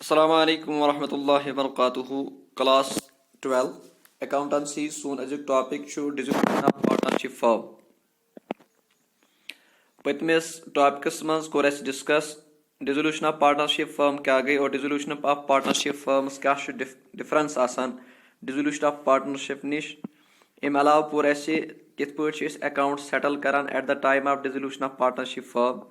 Assalamu alaikum warahmatullahi wabarakatuh. Class 12 Accountancy soon azuk topic chu dissolution of partnership firm. Pătmis topicus manz kor es discuss dissolution of partnership firm kya gay or dissolution of partnership firms kya chu difference asan dissolution of partnership nish im alav pur ese kith put chu account settle karan at the time of dissolution of partnership firm.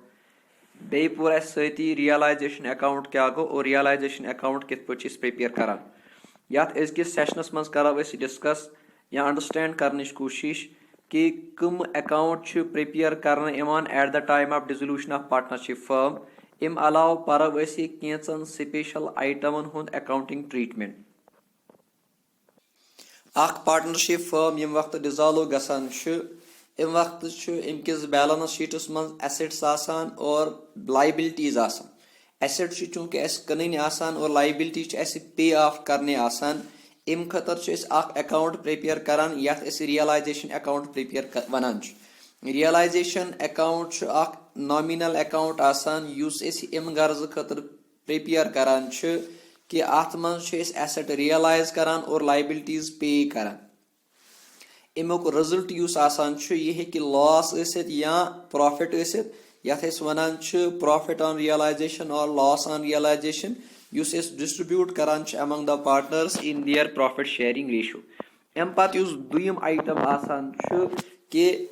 بیٚیہِ پوٗر اَسہِ سۭتی ریلایزیشن account کیٛاہ گوٚو اور realisation account کِتھ پٲٹھۍ چھِ أسۍ پرٛپیر کران یَتھ أزکِس سیشنس منٛز کرو أسۍ ڈسکس یا انڈرسٹینڈ کرنٕچ کوٗشش کہِ کٕم اکاؤنٹ چھِ پرٛپیر کرنہٕ یِوان at the time of dissolution of partnership firm اَمہِ علاوٕ پرو أسۍ کینٛژن سپیشل آیٹمن ہُنٛد اکاؤنٹنگ ٹریٖٹمنٹ. اکھ پارٹنرشپ فرم ییٚمہِ وقتہٕ ڈِزالو گژھان چھُ امہِ وقتہٕ چھُ امہِ کِس بیلنس شیٖٹس منٛز ایسٹس آسان اور لایبلٹیٖز آسان. ایسٹ چھِ چوٗنٛکہِ اَسہِ کٕنٕنۍ آسان اور لایبلٹی چھِ اَسہِ پے آف کرنہِ آسان. امہِ خٲطرٕ چھِ أسۍ اکھ اکاؤنٹ پرٛپیر کران یتھ أسۍ ریلایزیشن اکاؤنٹ پرٛپیر ونان چھِ. ریلایزیشن اکاؤنٹ چھُ اکھ نامِنل اکاؤنٹ آسان یُس أسۍ امہِ غرضہٕ خٲطرٕ پرٛپیر کران چھِ کہِ اتھ منٛز چھِ أسۍ ایسٹ ریلایز کران اور لایبلٹیٖز پے کران. امیُک رِزلٹ یُس آسان چھُ یہِ ہیٚکہِ لاس ٲسِتھ یا پروفٹ ٲسِتھ یتھ أسۍ ونان چھِ پروفٹ آن ریلایزیشن اور لاس آن ریلایزیشن یُس أسۍ ڈسٹربیوٗٹ کران چھِ among the partners in their profit sharing ratio. امہِ پتہٕ یُس دوٚیِم آیٹم آسان چھُ کہِ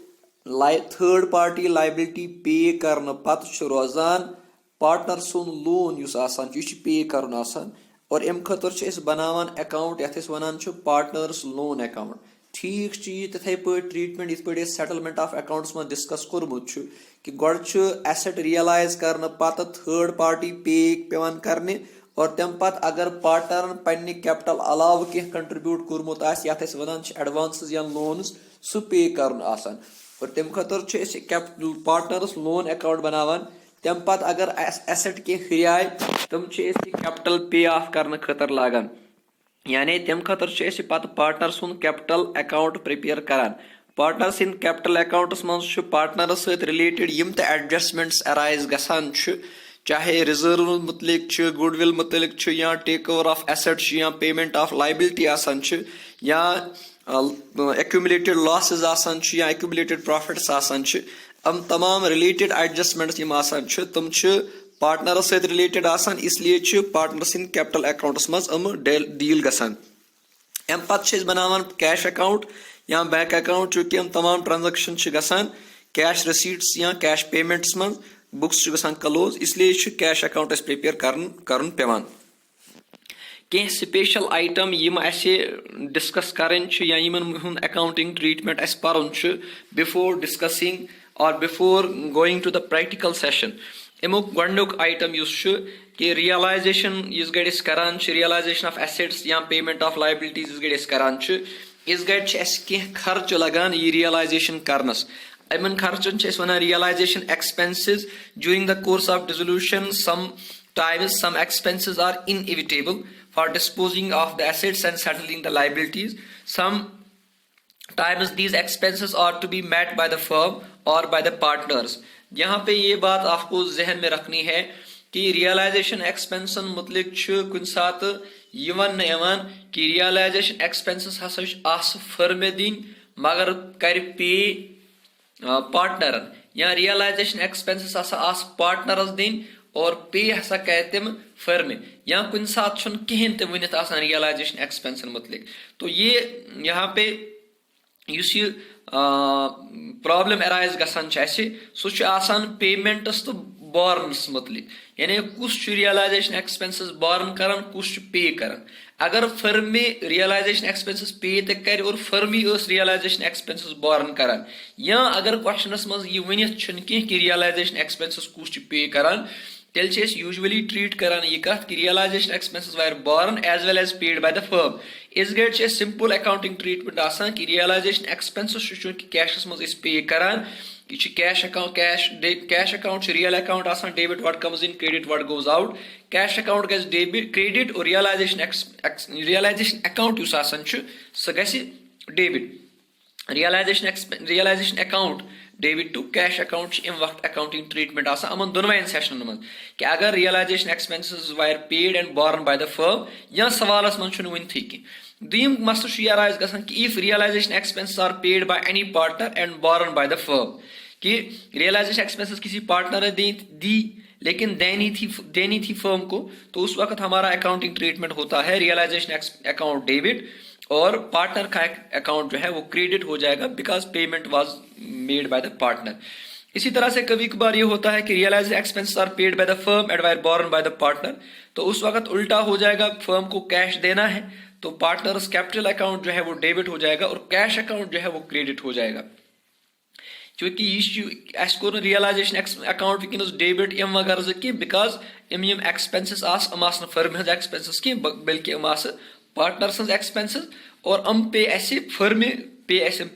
تھٲرڈ پارٹی لایبلٹی پے کرنہٕ پتہٕ چھُ روزان پارٹنر سُنٛد لون یُس آسان چھُ یہِ چھُ پے کرُن آسان اور امہِ خٲطرٕ چھِ أسۍ بناوان اکاؤنٹ یتھ أسۍ ونان چھِ پارٹنرز لون اکاؤنٹ. ٹھیٖک چھُ یہِ تِتھٕے پٲٹھۍ ٹریٖٹمنٹ یِتھ پٲٹھۍ أسۍ سیٹلمنٹ آف اکاؤنٹس منٛز ڈسکس کوٚرمُت چھُ کہِ گۄڈٕ چھُ ایسٹ ریلایز کرنہٕ پتہٕ تھٲرڈ پارٹی پے پیوان کرنہِ اور تمہِ پتہٕ اگر پارٹنرن پننہِ کیپٹل علاوٕ کینٛہہ کنٹربیوٗٹ کوٚرمُت آسہِ یتھ أسۍ ونان چھِ ایڈوانسز یا لونز سُہ پے کرُن آسان اور تمہِ خٲطرٕ چھِ أسۍ پارٹنرس لون اکاؤنٹ بناوان. تمہِ پتہٕ اگر ایسٹ کینٛہہ ہُریاے تِم چھِ أسۍ یہِ کیپٹل پے آف کرنہٕ خٲطرٕ لاگان یعنی تمہِ خٲطرٕ چھِ أسۍ پتہٕ پارٹنر سُنٛد کیپٹل اکاؤنٹ پرٛپیر کران. پارٹنر سٕنٛدِ کیپٹل اکاؤنٹس منٛز چھُ پارٹنرس سۭتۍ رِلیٹڈ یِم تہِ ایڈجسٹمنٹس ایرایز گژھان چھِ چاہے رِزٲرو مُتعلق چھُ گُڈ ول مُتعلق چھُ یا ٹیک اوور آف ایسٹ چھُ یا پیمنٹ آف لایبلٹی آسان چھِ یا ایکومولیٹڈ لاسز آسان چھِ یا ایکومولیٹڈ پروفٹس آسان چھِ یِم تمام رِلیٹڈ ایڈجسٹمنٹس یِم آسان چھِ تِم چھِ پارٹنرس سۭتۍ رِلیٹڈ آسان اس لیے چھِ پارٹنر سٕنٛدِ کیپٹل اکاؤنٹس منٛز یِم ڈیٖل گژھان. امہِ پتہٕ چھِ أسۍ بناوان کیش اکاؤنٹ یا بینک اکاؤنٹ چوٗنٛکہِ یِم تمام ٹرانزیکشن چھِ گژھان کیش رٔسیٖٹس یا کیش پیمنٹس منٛز بُکس چھِ گژھان کلوز اس لیے چھُ کیش اکاؤنٹ اَسہِ پرٛپیر کرُن پیوان. کینٛہہ سپیشل آیٹم یِم اَسہِ ڈسکس کرٕنۍ چھِ یا یِمن ہُنٛد اکاؤنٹنگ ٹریٖٹمنٹ اَسہِ پرُن چھُ بِفور ڈسکسنگ اور before going to the practical session. امیُک گۄڈنیُک آیٹم یُس چھُ کہِ ریلایزیشن یُس گڑِ أسۍ کران چھِ ریلایزیشن آف ایسٹس یا پیمنٹ آف لایبلٹیز یُس گڑِ أسۍ کران چھِ اس گڑِ چھِ اَسہِ کینٛہہ خرچہٕ لگان یہِ ریلایزیشن کرنس. یِمن خرچن چھِ أسۍ ونان realisation expenses during the course of dissolution. Sometimes some expenses are inevitable for disposing of the assets and settling the liabilities. Some times these expenses are to be met by the firm or by the partners. یہاں پہ یہ بات آپ کو ذہن میں رکھنی ہے کہ ریلائزیشن ایکسپینسن متعلق چھُ کُنہِ ساتہٕ یہِ وننہٕ یِوان کہ ریلائزیشن ایکسپینسز ہسا آسہٕ فرمہِ دِنۍ مگر کرِ پے پارٹنرن یا ریلائزیشن ایکسپینسز ہسا آسہٕ پارٹنرس دِنۍ اور پے ہسا کرِ تِم فرمہِ یا کُنہِ ساتہٕ چھُنہٕ کِہینۍ تہِ ؤنِتھ آسان ریلائزیشن ایکسپینسن متعلق. تو یہ یہاں پہ یُس یہِ پرابلم ایرایز گژھان چھِ اَسہِ سُہ چھُ آسان پیمنٹس تہٕ بارنس متعلق یعنی کُس چھُ ریلایزیشن ایکسپینسز بارن کران کُس چھُ پے کران. اگر فرمہِ ریلایزیشن ایکسپینسز پے تہِ کرِ اور فرمی ٲس ریلایزیشن ایکسپینسز بارن کران یا اگر کوشچنس منٛز یہِ ؤنِتھ چھُنہٕ کینٛہہ کہِ ریلایزیشن ایکسپینسز کُس چھُ پے کران تیٚلہِ چھِ أسۍ یوٗجؤلی ٹریٖٹ کران یہِ کتھ کہِ realisation expenses were borne as well as paid by the firm. اس گڑِ چھِ أسۍ سمپل اکاؤنٹنگ ٹریٖٹمنٹ آسان کہِ ریلایزیشن ایکسپینسز چھُ چوٗنٛکہِ کیشس منٛز أسۍ پے کران یہِ چھُ کیش اکاؤنٹ کیش اکاؤنٹ چھُ ریل اکاؤنٹ آسان debit what comes in credit what goes out. Cash account گژھِ ڈیبٹ کریڈٹ اور ریلایزیشن اکاؤنٹ یُس آسان چھُ سُہ گژھِ debit. Realisation account debit to cash account ام وقت اکاؤنٹنگ ٹریٹمنٹ آسان امن دونوین سیشنن من کہ اگر realisation expenses were paid and borne by the firm یا سوالس من چھُنہٕ ونتھٕے کینٛہہ دوٚیِم مسلہٕ چھُ یہِ رایز گژھان کہ if realisation expenses are paid by any partner and borne by the firm کہ ریلائزیشن ایکسپینسز کسی پارٹنر نے دی لیکن دینی تھی فرم کو تو اس وقت ہمارا اکاؤنٹنگ ٹریٹمنٹ ہوتا ہے ریلائزیشن اکاؤنٹ ڈیبٹ اور پارٹنر کا اکاؤنٹ جو ہے وہ کریڈٹ ہو جائے گا because payment was made by the partner. اسی طرح سے کبھی کبھار یہ ہوتا ہے کہ realisation expenses are paid by the firm and were borne by the partner تو اس وقت الٹا ہو جائے گا فرم کو کیش دینا ہے تو پارٹنرز کیپٹل اکاؤنٹ جو ہے وہ ڈیبٹ ہو جائے گا اور کیش اکاؤنٹ جو ہے وہ کریڈٹ ہو جائے گا. چونکہ یہ کور ریلائزیشن اکاؤنٹ ونکس ڈیبٹ ام غرض کی بیکاز ام ایکسپینسز آسن فرم ہز ایکسپینسز کی بلکہ ام پارٹنر سن ایکسپینسز اور ام پے ایسے فرم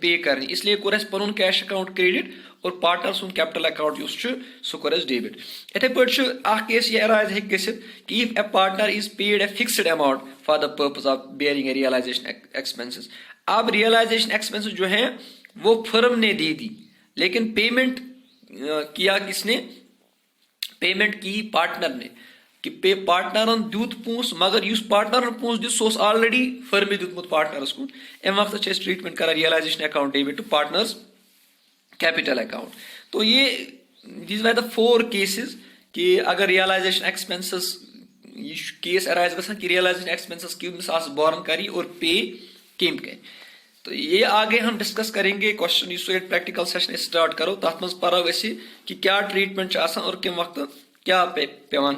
پے کرنی اس لیے کور پن کیش اکاؤنٹ کریڈٹ اور پارٹنر سن کیپٹل اکاؤنٹ سہ کور ڈیبٹ. اتھے پٲٹھۍ اکھ کیس یہ رائز ہیٚکہِ گٔژھِتھ کہ if a partner is paid a fixed amount for the purpose of bearing a realisation expenses. اب ریلائزیشن ایکسپینسز جو ہیں وہ فرم نے دی لیکن پیمنٹ کیا کس نے پیمنٹ کی پارٹنر نے کہ پارٹنرن دیت پونس مگر اس پارٹنرن پونس دیت سہ آلریڈی فرمہِ دیتمت پارٹنرس کن ام وقت ٹریٹمنٹ کران realisation account debit to partners capital account. تو یہ دیز ویر دا 4 کیسز کہ اگر ریلائزیشن ایکسپینسز یہ کیس ارائز گژھان کہ ریلائزیشن ایکسپینسز کمس بورن کری اور پے کم کرے. تو یہ آگے ہم ڈسکس کریں گے کوشچن اس پریکٹیکل سیشن اسٹارٹ کرو تر مز پرو اسی کہ کیا ٹریٹمنٹ آسان اور کم وقت کیا پیوان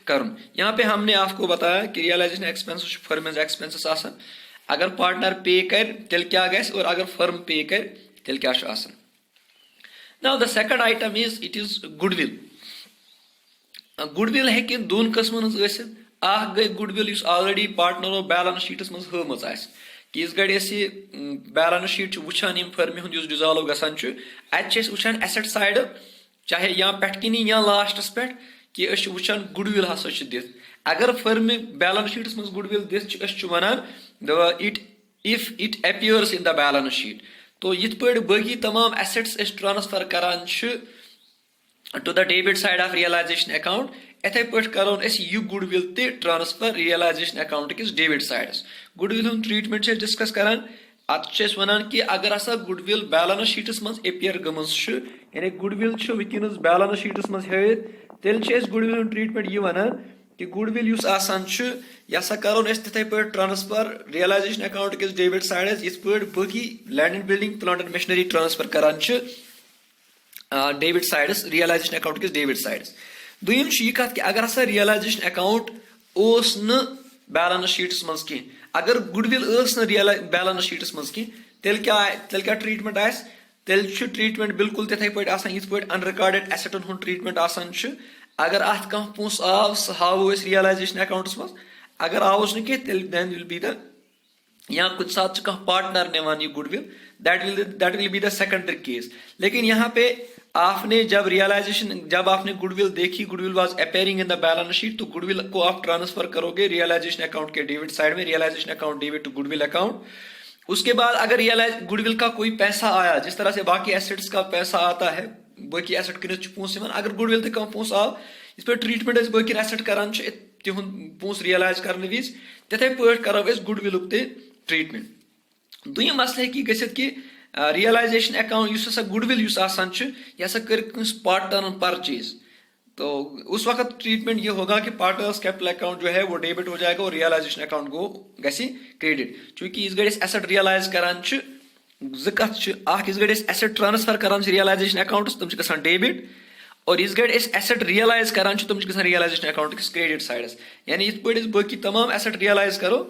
کرن. یہاں پہ ہم نے آپ کو بتایا کہ ریلائزیشن ایکسپینسز فرم ہز ایکسپینسز آسان اگر پارٹنر پے کر تیل کیا گژھِ اور اگر فرم پے کر تیل کیا چھُ آسان. Now the second item is it is goodwill. Goodwill ہیٚکہِ دۄن قٕسمن ہٕنٛز ٲسِتھ. اکھ گٔے goodwill یُس آلریڈی پارٹنرو بیلنس شیٖٹس منٛز ہٲومٕژ آسہِ کہ یِژھ گرِ أسۍ یہِ بیلنس شیٖٹ چھِ وٕچھان ییٚمہِ فرمہِ ہُنٛد یُس ڈِزالو گژھان چھُ اَتہِ چھِ أسۍ وٕچھان ایسٹ سایڈٕ چاہے یا پٮ۪ٹھ کِنی یا لاسٹس پٮ۪ٹھ کہ أسۍ چھِ وٕچھان goodwill ہسا چھِ دِتھ. اگر فرمہِ بیلنس شیٖٹس منٛز goodwill دِتھ چھِ أسۍ چھِ وَنان if it appears in the balance sheet. تو یِتھ پٲٹھۍ باقی تمام ایسٹس أسۍ ٹرانسفر کران چھِ to the debit side of realisation account اتھے پٲٹھۍ کرون أسۍ یہِ goodwill تہِ ٹرانسفر ریلائزیشن اکاؤنٹ کِس ڈیبٹ سایڈس. goodwill ہُنٛد ٹریٹمنٹ چھِ أسۍ ڈسکس کران. اتھ چھِ أسۍ ونان کہ اگر ہسا goodwill بیلنس شیٖٹس منٛز اپیر گٔمٕژ چھِ یعنی goodwill چھِ وٕنکیٚنس بیلنس شیٖٹس منٛز ہٲوِتھ تیٚلہِ چھِ أسۍ goodwill ہُنٛد ٹریٹمنٹ یہِ ونان کہ goodwill یُس آسان چھُ یہِ ہسا کرون أسۍ تِتھے پٲٹھۍ ٹرانسفر ریلائزیشن اکاؤنٹ کِس ڈیبٹ سایڈس یِتھ پٲٹھۍ باقی land and building plant and machinery transfer کران چھِ ڈیبٹ سایڈس ریلائزیشن اکاؤنٹ کِس ڈیبٹ سایڈس. دوٚیِم چھِ یہِ کتھ کہ اگر ہسا ریلائزیشن اکاؤنٹ اوس نہٕ بیلنس شیٖٹس منٛز کینٛہہ اگر goodwill ٲس نہٕ بیلنس شیٖٹس منٛز کینٛہہ تیٚلہِ کیٛاہ ٹریٹمنٹ آسہِ تیٚلہِ چھُ ٹریٹمنٹ بالکل تِتھے پٲٹھۍ آسان یِتھ پٲٹھۍ انرِکارڈڈ ایسٹن ہُنٛد ٹریٹمنٹ آسان چھُ. اگر اتھ کانٛہہ پونٛسہٕ آو سُہ ہاوو أسۍ ریلائزیشن اکاؤنٹس منٛز اگر آوُس نہٕ کینٛہہ تیٚلہِ دین ول بی دا یا کُنہِ ساتہٕ چھُ کانٛہہ پارٹنر نِوان یہِ goodwill that will be the secondary case. لیکن یہاں پہ آپ نے جب آپ نے goodwill دیکھی goodwill was appearing in the balance sheet تو goodwill کو آپ ٹرانسفر کرو گے ریلائزیشن اکاؤنٹ کے ڈیبٹ سائڈ میں realisation account debit to goodwill account. اس کے بعد اگر goodwill کا کوئی پیسہ آیا جس طرح سے باقی ایسٹس کا پیسہ آتا ہے باقی ایسٹ کٔنِتھ پونٛسہٕ یِوان اگر goodwill تہِ کانٛہہ پونٛسہٕ آو یِتھ پٲٹھۍ ٹریٹمنٹ أسۍ باقین ایسٹ کران چھِ تِہُنٛد پونٛسہٕ ریلائز کرنہٕ وِزِ تِتھے پٲٹھۍ کرو أسۍ goodwill تہِ ٹریٹمنٹ. دوٚیِم مسلہٕ ہیٚکہِ یہِ گٔژھِتھ کہ ریلائزیشن اکاؤنٹ یُس ہسا goodwill یُس آسان چھُ یہِ ہسا کٔر کٲنٛسہِ پارٹنرن پرچیز تو اس وقت ٹریٹمنٹ یہ ہوگا کہ پارٹنرز کیپٹل اکاؤنٹ جو ہے وہ ڈیبٹ ہو جائے گا اور ریلائزیشن اکاؤنٹ گژھِ کریڈٹ. چونکہ اس گھڑی ایسٹ ریلائز کران چھِ زٕ کتھ چھِ اکھ اس گھڑی ایسٹ ٹرانسفر کران چھِ ریلائزیشن اکاؤنٹس تِم چھِ گژھان ڈیبٹ اور اس گھڑی ایسٹ ریلائز کران چھِ تِم چھِ گژھان ریلائزیشن اکاؤنٹ کِس کریڈٹ سایڈس. یعنی یِتھ پٲٹھۍ أسۍ باقی تمام ایسٹ ریلائز کرو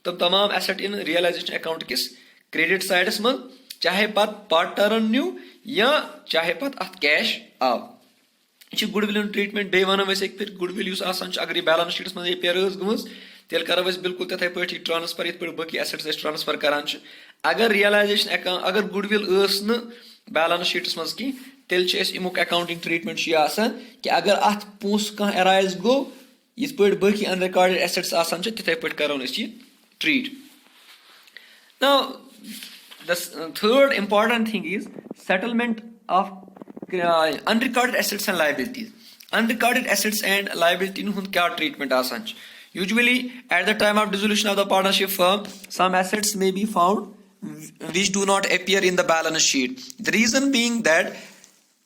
تِم تمام ایسٹ ان ریلائزیشن اکاؤنٹ کِس کریڈٹ سایڈس منٛز چاہے پتہٕ پارٹنرن نیو یا چاہے پتہٕ اتھ کیش آو. یہ چھِ goodwill ہُنٛد ٹریٹمنٹ. بیٚیہِ ونو أسۍ اکہِ پھِرِ goodwill یُس آسان چھُ اگر یہِ بیلنس شیٖٹس منٛز اپیر ٲس گٔمٕژ تیٚلہِ کرو أسۍ بالکل تِتھے پٲٹھۍ یہِ ٹرانسفر یِتھ پٲٹھۍ باقی ایسٹس أسۍ ٹرانسفر کران چھِ. اگر ریلائزیشن اکاؤنٹ اگر goodwill ٲس نہٕ بیلنس شیٖٹس منٛز کینٛہہ تیٚلہِ چھِ أسۍ امیُک اکاؤنٹنگ ٹریٹمنٹ چھُ یہِ آسان کہ اگر اتھ پونٛسہٕ کانٛہہ ارائز گوٚو یِتھ پٲٹھۍ باقی انرِکارڈڈ ایسٹس آسان چھِ تِتھے پٲٹھۍ کرون أسۍ یہِ treat. Now the third important thing is settlement of unrecorded assets and liabilities. Unrecorded assets and liability hun kya treatment asan ch. Usually at the time of dissolution of the partnership firm, some assets may be found which do not appear in the balance sheet. The reason being that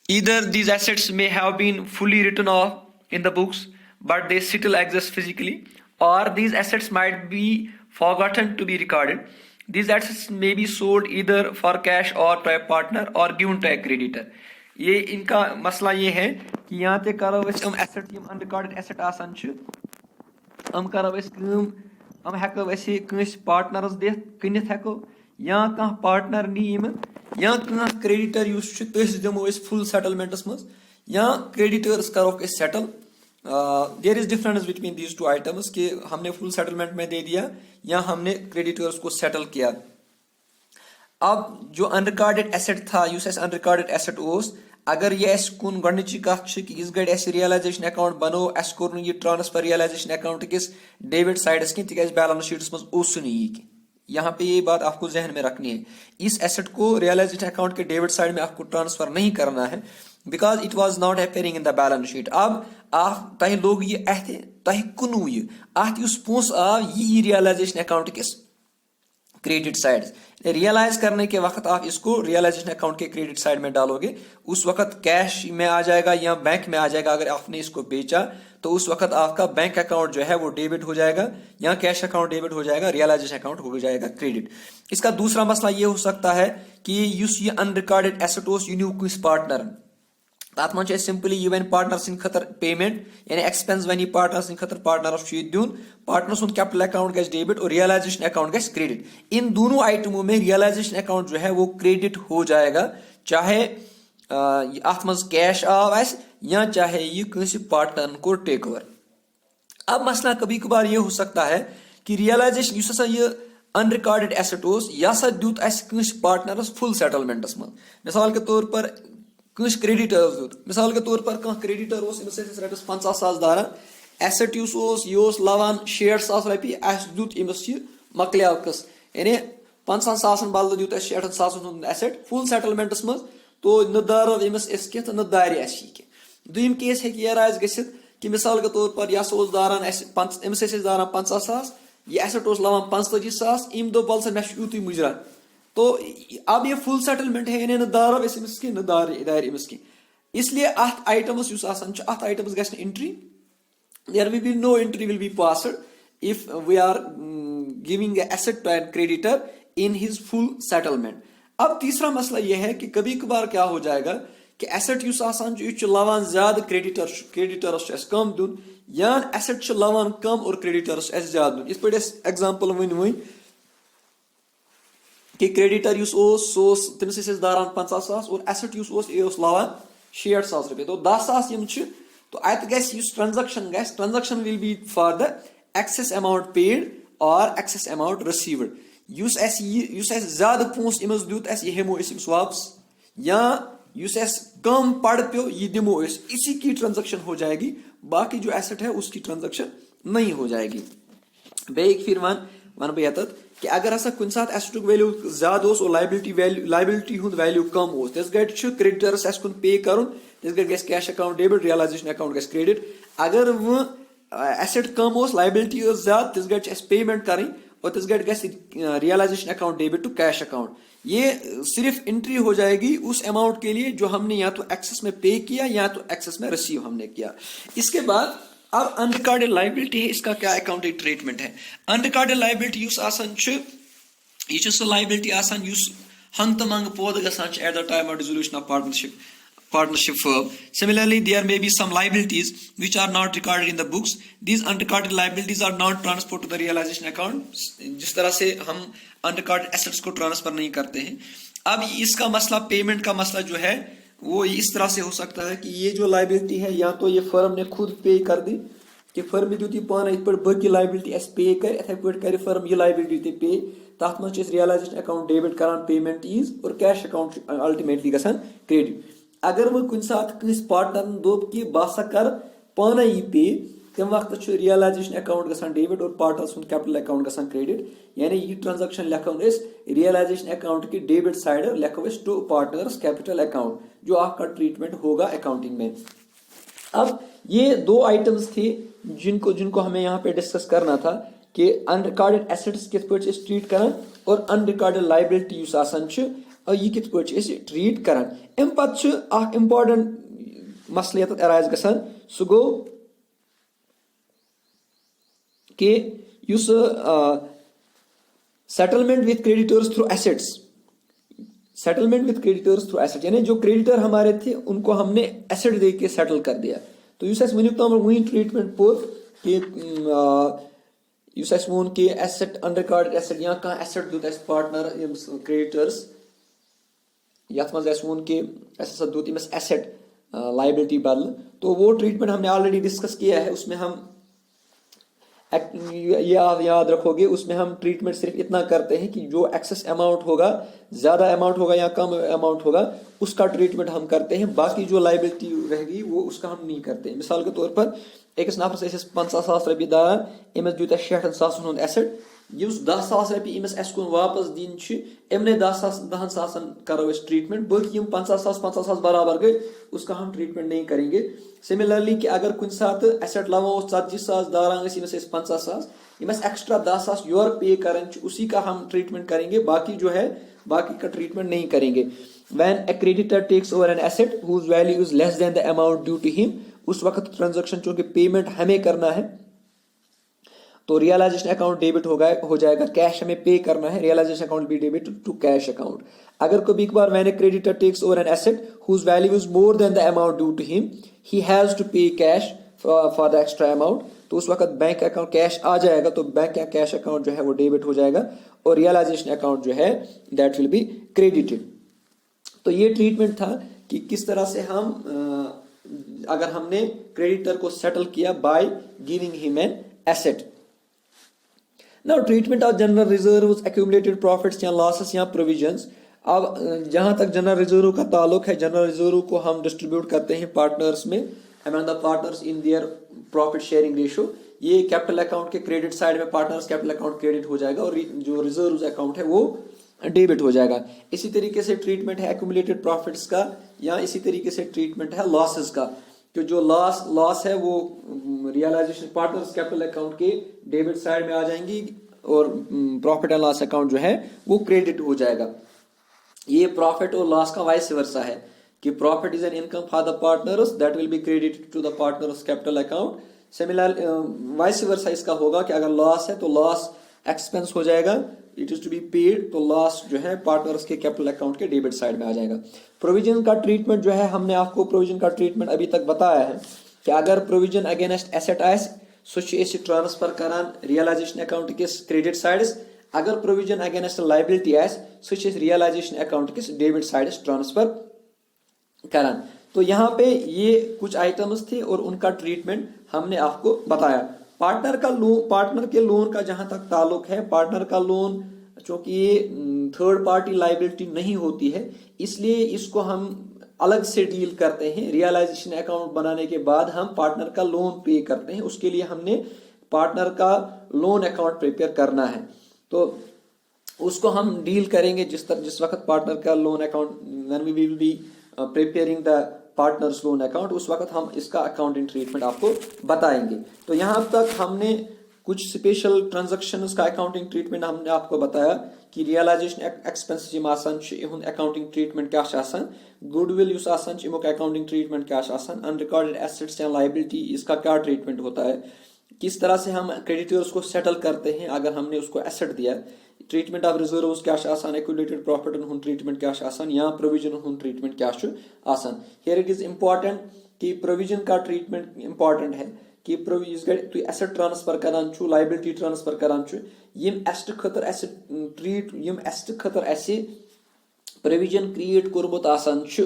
either these assets may have been fully written off in the books, but they still exist physically, or these assets might be forgotten to be recorded. These assets may be sold either for cash or to a partner or given to a creditor. یہ ان کا مسئلہ یہ ہے کہ یہاں تے کرو اس asset M انریکارڈڈ asset آسان چھ ام کرو اس کم ام ہیکو اس کنس پارٹنرز دتھ کنت ہیکو یا کانٛہہ پارٹنر نی یم یا کانٛہہ کریڈیٹر یُس چھ تٔسۍ دمو اس فل سیٹلمنٹس منٛز یا کریڈیٹرس کروکھ اس settle. There is difference between these two items کہ ہم نے فل سیٹلمنٹ میں دے دیا یا ہم نے کریڈیٹرس کو سیٹل کیا. اب جو انریکارڈڈ ایسٹ تھا یس اس انریکارڈڈ ایسٹ اوس اگر یہ اس کن گۄڈنِچی کتھ چھ کہ اس گڑِ اس ریلائزیشن اکاؤنٹ بنو اس کور یہ ٹرانسفر ریلائزیشن اکاؤنٹ کس ڈیبٹ سائڈس کی تکیاز بیلنس شیٹس مز اوس نہ یہ یہاں پہ یہ بات آپ کو ذہن میں رکھنی ہے. اس ایسٹ کو ریلائزیشن اکاؤنٹ کے ڈیبٹ سائڈ میں آپ کو ٹرانسفر نہیں کرنا ہے because it was not appearing in the balance sheet. اب آپ تہ لوگ یہ اتھ تہ کنو یہ اتھ اس پونس آو یہ ریلائزیشن اکاؤنٹ کس کریڈٹ سائڈ ریئلائز کرنے کے وقت آپ اس کو ریئلائزیشن اکاؤنٹ کے کریڈٹ سائڈ میں ڈالو گے. اس وقت کیش میں آ جائے گا یا بینک میں آ جائے گا. اگر آپ نے اس کو بیچا تو اس وقت آپ کا بینک اکاؤنٹ جو ہے وہ ڈیبٹ ہو جائے گا یا کیش اکاؤنٹ ڈیبٹ ہو جائے گا, ریئلائزیشن اکاؤنٹ ہو جائے گا کریڈٹ. اس کا دوسرا مسئلہ یہ ہو سکتا ہے کہ یہ انریکارڈڈ ایسٹ اوس یہ نیو کس پارٹنر تات من سمپلی یہ ون پارٹنر سند خطر پیمنٹ یعنی ایکسپینس ون یہ پارٹنر سند خطر پارٹنرس دین پارٹنر سند کیپٹل اکاؤنٹ گژھِ ڈیبٹ اور ریئلائزیشن اکاؤنٹ گژھِ کریڈٹ. ان دونوں آئٹموں میں ریئلائزیشن اکاؤنٹ جو ہے وہ کریڈٹ ہو جائے گا چاہے ات مز کیش آو اس یا چاہے یہ کنسی پارٹنر کو ٹیک اوور. اب مسئلہ کبھی کبھار یہ ہو سکتا ہے کہ ریئلائزیشن اس ہسا یہ انریکارڈڈ ایسٹ اوس یہ ہسا دیت اس کنسی پارٹنرس فل سیٹلمنٹس من. مثال کے طور پر کنس کریڈیٹرس دیت مثال کے طور پر کانٛہہ کریڈیٹر اوس أمس ٲسۍ رۄپیس 50,000 داران ایسٹ یُس اوس یہِ اوس لوان 60,000 رۄپیہِ اَسہِ دیُت أمِس یہِ مۄکلیو قٕصہٕ یعنی 50,000 بدلہٕ دیُت اَسہِ 60,000 ہُنٛد ایسٹ فل سیٹلمنٹس منٛز تو نہ دارو أمِس أسۍ کینٛہہ تہٕ نہ دارِ اَسہِ یہِ کینٛہہ. دوٚیِم کیس ہیٚکہِ یہ راز گٔژھِتھ کہ مثال کے طور پر یہِ ہسا اوس داران اَسہِ أمِس ٲسۍ أسۍ داران 50,000 یہِ ایسٹ اوس لوان 45,000 أمۍ دوٚپ وَلہٕ سا مےٚ چھُ یُتُے مُجرا تو اب یہ فل سیٹلمنٹ ہے یعنی نہ دارو أسۍ أمِس کینٛہہ نہ دارِ أمِس کینٛہہ. اس لیے ات آئٹمس یُس آسان چھُ ات آئٹمس گژھِ نہٕ entry there will be no entry will be passed if we are giving a asset to a creditor in his full settlement. اب تیسرا مسئلہ یہ ہے کہ کبھی کبھار کیا ہو جائے گا کہ ایسٹ یُس آسان چھُ یہِ چھُ لوان زیادٕ کریڈیٹرس چھُ اَسہِ کم دیُن یا ایسٹ چھُ لوان کم اور کریڈیٹرس چھُ اَسہِ زیادٕ دیُن. یِتھ پٲٹھۍ أسۍ ایگزامپل ؤنۍ کہ کریڈیٹر یُس اوس سُہ اوس تٔمِس ٲسۍ أسۍ داران 50,000 اور ایسٹ یُس اوس یہِ اوس لوان 60,000 رۄپیہِ تو 10,000 یِم چھِ تو اتہِ گژھِ یُس ٹرانزیکشن گژھِ transaction will be for the excess amount paid اور ایکسس اماؤنٹ رسیوڈ. یُس اَسہِ زیادٕ پونٛسہٕ أمِس دیُت اَسہِ یہِ ہٮ۪مو أسۍ أمِس واپس یا یُس اَسہِ کم پڑ پیو یہ دمو أسۍ اسی کی ٹرانزیکشن ہو جائے گی باقی جو ایسٹ ہے اس کی ٹرانزیکشن نہیں ہو جائے گی. بیٚیہِ پھر ون بہٕ یتتھ کہ اگر ہسا کُنہِ ساتہٕ ایسٹُک ویلیو زیادٕ اوس اور لایبلٹی ہُنٛد ویلیو کم اوس تِژھ گرِ چھُ کریڈیٹرس اسہِ کُن پے کرُن تِژھ گرِ گژھِ cash account debit realisation account گژھِ کریڈٹ. اگر وۄنۍ ایسٹ کم اوس لایبلٹی ٲس زیادٕ تِژھ گرِ چھِ اسہِ پیمنٹ کرٕنۍ اور تِژھ گرِ گژھِ realisation account debit to cash account. یہ صرف انٹری ہو جائے گی اس اماؤنٹ کے لیے جو ہم نے یا تو ایکسس میں پے کیا یا تو ایکسس میں ریسیو ہم نے کیا. اس کے بعد اب انریکارڈڈ لائبلٹی ہے اس کا کیا اکاؤنٹنگ ٹریٹمنٹ ہے. انریکارڈڈ لائبلٹی یُس آسان چھُ یہ چھُ سُہ لائبلٹی آسان یُس ہنگ تہٕ منگہٕ پٲدٕ گژھان چھِ at the time of dissolution of partnership firm. Similarly, there may be some liabilities which are not recorded in the books. These unrecorded liabilities are not transferred to the realization account. جس طرح سے ہم unrecorded assets کو transfer نہیں کرتے ہیں. اب اس کا مسئلہ پیمنٹ کا مسئلہ جو ہے وہ اس طرح سے ہو سکتا ہے کہ یہ جو لائبلٹی ہے یا تو یہ فرم نے خود پے کر دی کہ فرم دیت یہ پانے ات پہ باقی لائبلٹی اس پے کر اتھے پہ کر فرم یہ لائبلٹی تے پے تات من ریئلائزیشن اکاؤنٹ ڈیبٹ کران پیمنٹ ایز اور کیش اکاؤنٹ الٹیمیٹلی گژھان کریڈٹ. اگر وہ کن سات کنس پارٹنر دوپ کہ بہ سا کر پانے یہ پے تم وقت ریئلائزیشن اکاؤنٹ گژھان ڈیبٹ اور پارٹنر سن کیپٹل اکاؤنٹ گژھان کریڈٹ. یعنی یہ ٹرانزیکشن لکھو ریئلائزیشن اکاؤنٹ کی ڈیبٹ سائڈ لکھو ٹو پارٹنرز کیپٹل اکاؤنٹ, جو آپ کا ٹریٹمنٹ ہوگا اکاؤنٹنگ میں. اب یہ دو آئٹمس تھے جن کو ہمیں یہاں پہ ڈسکس کرنا تھا کہ ان ریکارڈڈ ایسٹس کت پہ ٹریٹ کران اور ان ریکارڈڈ لائبلٹی اس آسان اور یہ کت پہ ٹریٹ کران. ام پتہ اخ امپارٹنٹ مسئلہ یت ارائز گژھان, سہ گو کہ اس settlement with creditors through assets, settlement with creditors through asset, یعنی جو کریڈیٹر ہمارے تھے ان کو ہم نے ایسٹ دے کے سیٹل کر دیا. تو اس ونیک تام وہی ٹریٹمنٹ پور کہ اس وون کہ ایسٹ ان ریکارڈڈ ایسٹ یا کھانا ایسٹ دیت اس پارٹنر کریڈیٹرز یت مز وون کہ ہسا دیت امس ایسٹ لائبلٹی بدل. تو وہ ٹریٹمنٹ ہم نے آلریڈی ڈسکس کیا ہے. اس میں ہم یہ آپ یاد رکھو گے, اس میں ہم ٹریٹمنٹ صرف اتنا کرتے ہیں کہ جو ایکسس اماؤنٹ ہوگا, زیادہ اماؤنٹ ہوگا یا کم اماؤنٹ ہوگا, اس کا ٹریٹمنٹ ہم کرتے ہیں. باقی جو لائبلٹی رہے گی وہ اس کا ہم نہیں کرتے. مثال کے طور پر أکس نفرس 50,000 رۄپیہِ داران, أمس دیُت اَسہِ 60,000 ہُنٛد ایسٹ, یُس 10,000 رۄپیہِ أمس اَسہِ کُن واپس دِنۍ چھِ, یِمنٕے 10,000 کرو أسۍ ٹریٹمنٹ. باقی یِم 50,000 برابر گئے, اس کا ہم ٹریٹمنٹ نہیں کریں گے. سملرلی کہ اگر کُنہِ ساتہٕ ایسٹ لگو 40,000 داران ٲسۍ یِمس 50,000, یِمس ایکسٹرا 10,000 یورٕ پے کرن چھِ, اسی کا ہم ٹریٹمنٹ کریں گے. باقی جو ہے باقی کا ٹریٹمنٹ نہیں کریں گے. When a creditor takes over an asset whose value is less than the amount due to him, اس وقت ٹرانزیکشن چونکہ پیمنٹ ہمیں کرنا ہے تو ریئلائزیشن اکاؤنٹ ڈیبٹ ہو جائے گا, کیش ہمیں پے کرنا ہے, ریئلائزیشن اکاؤنٹ بھی ڈیبٹ ٹو کیش اکاؤنٹ. اگر کبھی کبھار when a creditor takes over an asset whose value is more than the amount due to him, he has to pay cash for the extra amount. تو اس وقت bank account cash آ جائے گا, تو bank یا cash account جو ہے وہ debit ہو جائے گا, اور ریئلائزیشن اکاؤنٹ جو ہے دیٹ ول بی کریڈیٹڈ. تو یہ ٹریٹمنٹ تھا کہ کس طرح سے ہم اگر ہم نے کریڈیٹر کو سیٹل کیا by giving them an asset. Now treatment of general reserves, accumulated profits یا لاسز یا پروویژنس. اب جہاں تک جنرل ریزرو کا تعلق ہے, جنرل ریزرو کو ہم ڈسٹریبیوٹ کرتے ہیں پارٹنرس میں, among the partners in their profit sharing ratio. یہ کیپٹل اکاؤنٹ کے کریڈٹ سائڈ میں پارٹنرس کیپٹل اکاؤنٹ کریڈٹ ہو جائے گا, اور جو ریزروز اکاؤنٹ ہے وہ ڈیبٹ ہو جائے گا. اسی طریقے سے ٹریٹمنٹ ہے ایکومولیٹڈ پروفٹس کا, یا اسی طریقے سے ٹریٹمنٹ ہے لاسز کا, کہ جو لاس ہے وہ ریئلائزیشن پارٹنرز کیپٹل اکاؤنٹ کے ڈیبٹ سائڈ میں آ جائیں گی, اور پروفٹ اینڈ لاس اکاؤنٹ جو ہے وہ کریڈٹ ہو جائے گا. یہ پروفٹ اور لاس کا وائس ورسا ہے کہ profit is an income for the partners that will be credited to the partners capital account. Similar vice versa اس کا ہوگا کہ اگر لاس ہے تو لاس ایکسپینس ہو جائے گا, it is to be paid, تو لاس جو ہے پارٹنرز کے کیپٹل اکاؤنٹ کے ڈیبٹ سائڈ میں آ جائے گا. پروویژن کا ٹریٹمنٹ جو ہے ہم نے آپ کو پروویژن کا ٹریٹمنٹ ابھی تک بتایا ہے کہ اگر پروویژن اگینسٹ ایسٹ آئے سو ٹرانسفر کران ریئلائزیشن اکاؤنٹ کس کریڈٹ سائڈس, اگر پروویژن اگینسٹ لائبلٹی آئے سو ریئلائزیشن اکاؤنٹ کس ڈیبٹ سائڈس ٹرانسفر کران. تو یہاں پہ یہ کچھ آئٹمس تھے اور ان کا ٹریٹمنٹ ہم نے آپ کو بتایا. پارٹنر کے لون کا جہاں تک تعلق ہے, پارٹنر کا لون چونکہ یہ تھرڈ پارٹی لائبلٹی نہیں ہوتی ہے, اس لیے اس کو ہم الگ سے ڈیل کرتے ہیں. ریئلائزیشن اکاؤنٹ بنانے کے بعد ہم پارٹنر کا لون پے کرتے ہیں, اس کے لیے ہم نے پارٹنر کا لون اکاؤنٹ پریپیئر کرنا ہے. تو اس کو ہم ڈیل کریں گے جس وقت پارٹنر کا loan account, when we will be preparing the partners loan account, اس وقت ہم اس کا اکاؤنٹنگ ٹریٹمنٹ آپ کو بتائیں گے. تو یہاں تک ہم نے کچھ اسپیشل ٹرانزیکشنز کا اکاؤنٹنگ ٹریٹمنٹ ہم نے آپ کو بتایا کہ ریئلائزیشن ایکسپینسز یم آسان چھِ یہند اکاؤنٹنگ ٹریٹمنٹ کیا چھِ آسان, گڈ ول یُس آسان چھِ یمُک اکاؤنٹنگ ٹریٹمنٹ کیا چھِ آسان, ان ریکارڈڈ ایسٹس یا لائبلٹی اس کا کیا ٹریٹمنٹ ہوتا ہے, کس طرح سے ہم کریڈیٹرز کو سیٹل کرتے ہیں اگر ہم نے اس کو ایسٹ دیا, ٹریٹمنٹ آف ریزروز کیا چھِ آسان, ایکومولیٹڈ پروفٹن ہُنٛد ٹریٹمنٹ کیا چھِ آسان, یا پروویژن ہُنٛد ٹریٹمنٹ کیا چھُ آسان. ہیئر اٹ از امپارٹنٹ کہ پروویژن کا ٹریٹمنٹ امپارٹنٹ ہے کہ یُس گۄڈٕ تُہۍ ایسٹ ٹرانسفر کران چھُو, لائبلٹی ٹرانسفر کران چھُ, یم ایسٹ خٲطرٕ اَسہِ یم ایسٹ خٲطرٕ اَسہِ پروویژن کریٹ کوٚرمُت آسان چھُ,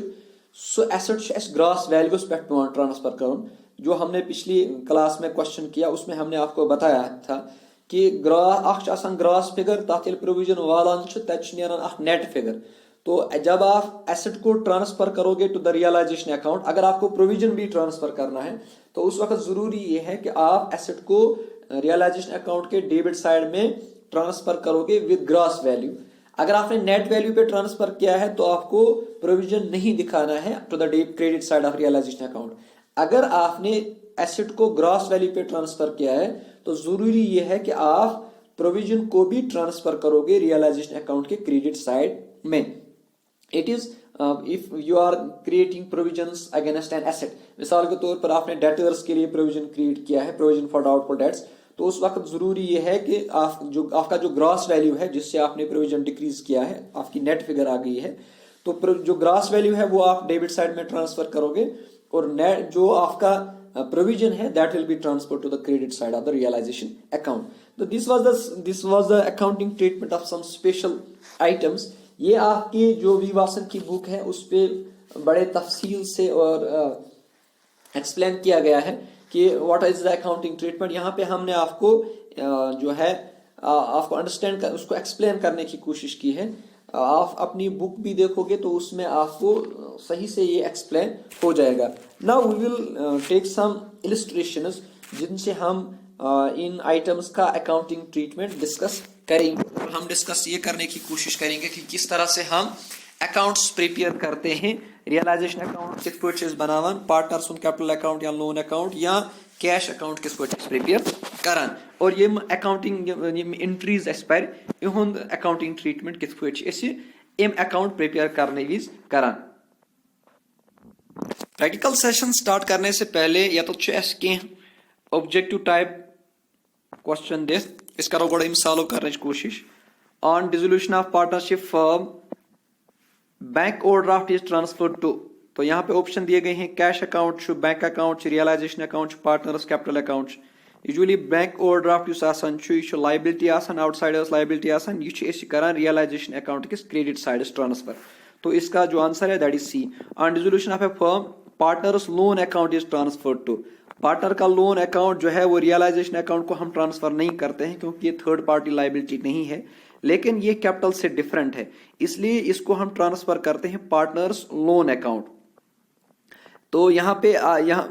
سُہ ایسٹ چھُ اَسہِ گراس ویلیوس پٮ۪ٹھ پیوان ٹرانسفر کرُن. جو ہم نے پچھلی کلاس میں کوشچن کیا اس میں ہم نے آپ کو بتایا تھا کہ گراس فگر تک ییٚلہِ پروویژن والان چھُ تتہِ چھُ نیران اکھ نیٹ فگر. تو جب آپ ایسٹ کو ٹرانسفر کرو گے ٹو دا ریئلائزیشن اکاؤنٹ, اگر آپ کو پروویژن بھی ٹرانسفر کرنا ہے تو تو اس وقت ضروری یہ ہے کہ آپ ایسٹ کو ریئلائزیشن اکاؤنٹ کے ڈیبٹ سائڈ میں ٹرانسفر کرو گے ود گراس ویلیو. اگر آپ نے نیٹ ویلیو پہ ٹرانسفر کیا ہے تو آپ کو پروویژن نہیں دکھانا ہے to the credit side of realization account. اگر آپ نے ایسٹ کو گراس ویلیو پہ ٹرانسفر کیا ہے تو ضروری یہ ہے کہ آپ پروویژن کو بھی ٹرانسفر کرو گے ریئلائزیشن اکاؤنٹ کے کریڈٹ سائڈ میں. It is if you are creating provisions against an asset, مثال کے طور پر آپ نے ڈیٹرز کے لیے پروویژن کریٹ کیا ہے, پروویژن فار ڈاؤٹفل ڈیٹس, تو اس وقت ضروری یہ ہے کہ آپ کا جو گراس ویلیو ہے جس سے آپ نے پروویژن ڈیکریز کیا ہے, آپ کی نیٹ فگر آ گئی ہے, تو جو گراس ویلیو ہے وہ آپ ڈیبٹ سائڈ میں ٹرانسفر کرو گے, اور نیٹ جو آپ کا provision ہے that will be transferred to the credit side of the realization account. So this was the accounting treatment of some special items. یہ آپ کی جو وی واسن کی بک ہے اس پہ بڑے تفصیل سے اور ایکسپلین کیا گیا ہے کہ what is the accounting treatment. یہاں پہ ہم نے آپ کو جو ہے آپ کو انڈرسٹینڈ اس کو ایکسپلین کرنے کی کوشش کی ہے. آپ اپنی بک بھی دیکھو گے تو اس میں آپ کو صحیح سے یہ ایکسپلین ہو جائے گا. Now we will take some illustrations جن سے ہم ان آئٹمس کا اکاؤنٹنگ ٹریٹمنٹ ڈسکس کریں گے. ہم ڈسکس یہ کرنے کی کوشش کریں گے کہ کس طرح سے ہم اکاؤنٹس پریپیئر کرتے ہیں. ریئلائزیشن اکاؤنٹ کس پٲٹھۍ چھِ أسۍ بناوان, پارٹنر سُنٛد کیپٹل اکاؤنٹ یا لون اکاؤنٹ یا کیش اکاؤنٹ کس پٲٹھۍ چھِ أسۍ پریپیئر کران, اور یم اکاؤنٹنگ یم انٹریز اَسہِ پَرِ یِہُنٛد اکاؤنٹنگ ٹریٹمنٹ کِتھ پٲٹھۍ چھِ أسۍ اَمہِ اکاؤنٹ پریپیئر کرنے وِز کران. پریکٹیکل سیشن سٹارٹ کرنے سے پہلے یتھ چھُ اَسہِ کینٛہہ اوبجیکٹو ٹائپ کوسچن دِتھ, أسۍ کرو گۄڈٕ یِم سالو کرنٕچ کوشش. On dissolution of partnership firm bank overdraft is transfer to, تو یہاں پہ آپشن دیے گئے ہیں کیش اکاؤنٹ چھُ, بینک اکاؤنٹ چھُ, ریئلائزیشن اکاؤنٹ چھُ, پارٹنرس کیپٹل اکاؤنٹ چھُ. یوجولی بینک اوور ڈرافٹ یُس آسان چھُ یہِ چھُ لائبلٹی آسان, آؤٹ سائڈرس لائبلٹی آسان, یہ چھِ أسۍ کران ریئلائزیشن اکاؤنٹ کس کریڈٹ سائڈس ٹرانسفر. تو اس کا جو آنسر ہے that is C. On dissolution of a firm partners loan account is transfer to, partner کا لون اکاؤنٹ جو ہے وہ ریئلائزیشن اکاؤنٹ کو ہم ٹرانسفر نہیں کرتے ہیں کیونکہ یہ تھرڈ پارٹی لائبلٹی نہیں ہے, لیکن یہ کیپٹل سے ڈفرینٹ ہے, اس لیے اس کو ہم ٹرانسفر کرتے ہیں پارٹنرس لون اکاؤنٹ. تو یہاں پہ یہاں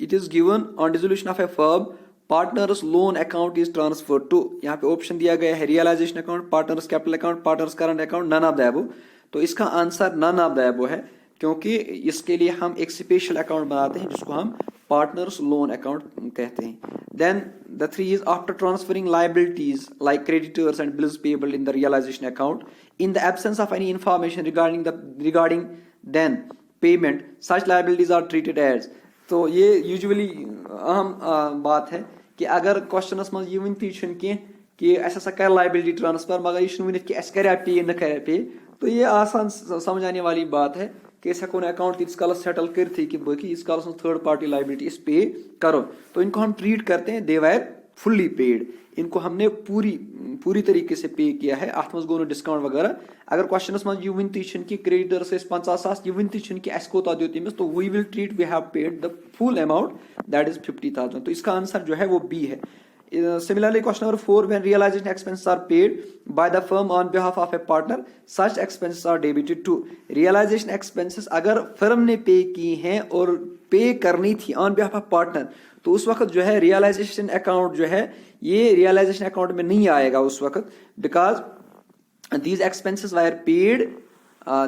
it is given on dissolution of a firm partners loan account is transfer to, یہاں پہ آپشن دیا گیا ہے realisation account, partners capital account, partners current account, none of the above. تو اس کا آنسر نن آف دا ابو ہے کیونکہ اس کے لیے ہم ایک اسپیشل اکاؤنٹ بناتے ہیں جس کو ہم پارٹنرس لون اکاؤنٹ کہتے ہیں. دین the 3 is after transferring liabilities like creditors and bills payable in the realization account in the absence of any information regarding then payment, such liabilities are treated as. تو یہ usually اہم بات ہے کہ اگر questions منٛز یہ ؤنتھٕے چھُنہٕ کینٛہہ کہ اَسہِ ہسا کر لائبلٹی ٹرانسفر مگر یہ چھُنہٕ ؤنِتھ کہ اَسہِ کریا پے نہ کریا پے, تو یہ آسان سمجھ آنے والی بات ہے کہ أسۍ ہٮ۪کو نہٕ اکاؤنٹ تیٖتِس کالس سیٹل کٔرتھٕے کہ باقی ییٖتِس کالس ہم تھرڈ پارٹی لائبلٹی أسۍ پے کرو. تو ان کو ہم ٹریٹ کرتے ہیں دے ویر فلی پیڈ, ان کو ہم نے پوری طریقے سے پے کیا ہے, اتھ منٛز گوٚو نہٕ ڈسکاؤنٹ وغیرہ. اگر کوشچنس منٛز یہ ؤنتھٕے چھُنہٕ کہ کریڈیٹرس ٲسۍ 50,000, یہ ؤنتھٕے چھُنہٕ کہ اَسہِ کوتاہ دیُت تٔمِس, تو we will treat we have paid the full amount that is 50,000. تو اس کا آنسر جو ہے وہ بی ہے. Similarly, question number 4, when realization expenses are paid by the firm on behalf of a partner, such expenses are debited to. Realization expenses اگر فرم نے پے کی ہیں اور پے کرنی تھی on behalf of partner, تو اس وقت جو ہے ریئلائزیشن اکاؤنٹ جو ہے یہ ریئلائزیشن اکاؤنٹ میں نہیں آئے گا اس وقت, because these expenses were paid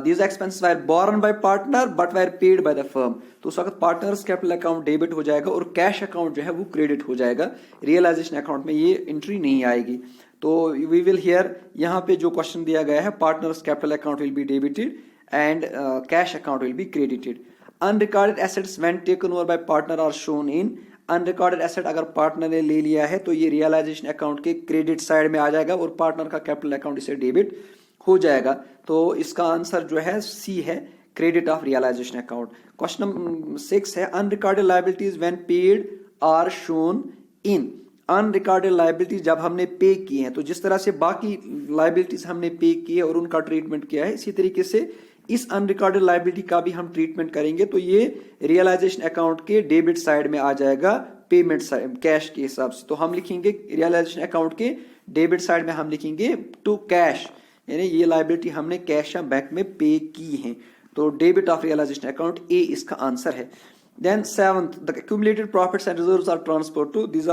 these expenses were borne by partner but were paid by the firm. تو اس وقت پارٹنرس کیپٹل اکاؤنٹ ڈیبٹ ہو جائے گا اور کیش اکاؤنٹ جو ہے وہ کریڈٹ ہو جائے گا, ریئلائزیشن اکاؤنٹ میں یہ انٹری نہیں آئے گی. تو وی ول ہیئر یہاں پہ جو کوشچن دیا گیا ہے partners capital account will be debited and cash account will be credited. unrecorded assets when taken over by partner are shown in. unrecorded asset اگر پارٹنر نے لے لیا ہے تو یہ ریئلائزیشن اکاؤنٹ کے کریڈٹ سائڈ میں آ جائے گا اور پارٹنر کا کیپٹل اکاؤنٹ اسے ڈیبٹ ہو جائے گا. تو اس کا آنسر جو ہے سی ہے, credit of realization account. Question number 6 ہے unrecorded liabilities when paid are shown in. unrecorded liabilities جب ہم نے پے کی ہیں, تو جس طرح سے باقی لائبلٹیز ہم نے پے کی ہے اور ان کا ٹریٹمنٹ کیا ہے, اسی طریقے سے اس انریکارڈڈ لائبلٹی کا بھی ہم ٹریٹمنٹ کریں گے. تو یہ ریئلائزیشن اکاؤنٹ کے ڈیبٹ سائڈ میں آ جائے گا پیمنٹ سائڈ کیش کے حساب سے. تو ہم لکھیں گے ریئلائزیشن اکاؤنٹ کے ڈیبٹ سائڈ میں ہم لکھیں گے ٹو کیش, یعنی یہ لائبلٹی ہم نے کیش یا بینک میں پے کی ہیں. تو ڈیبٹ آف ریئلائزیشن اکاؤنٹ اے اس کا آنسر ہے. Then seventh, the accumulated profits and reserves are transferred to, these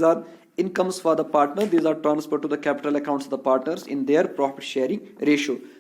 are incomes for the partner, these are transferred to the capital accounts of the partners in their profit sharing ratio.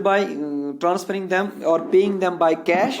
by transferring them or paying them by cash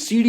CD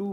2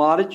March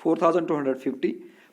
4250,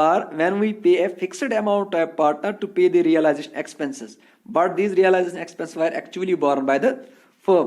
are when we pay a fixed amount to a partner to pay the realization expenses, but these realization expenses were actually borne by the firm.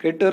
creditor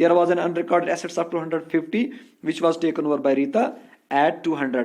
There was an unrecorded assets of 250 which was taken over by Rita at 200.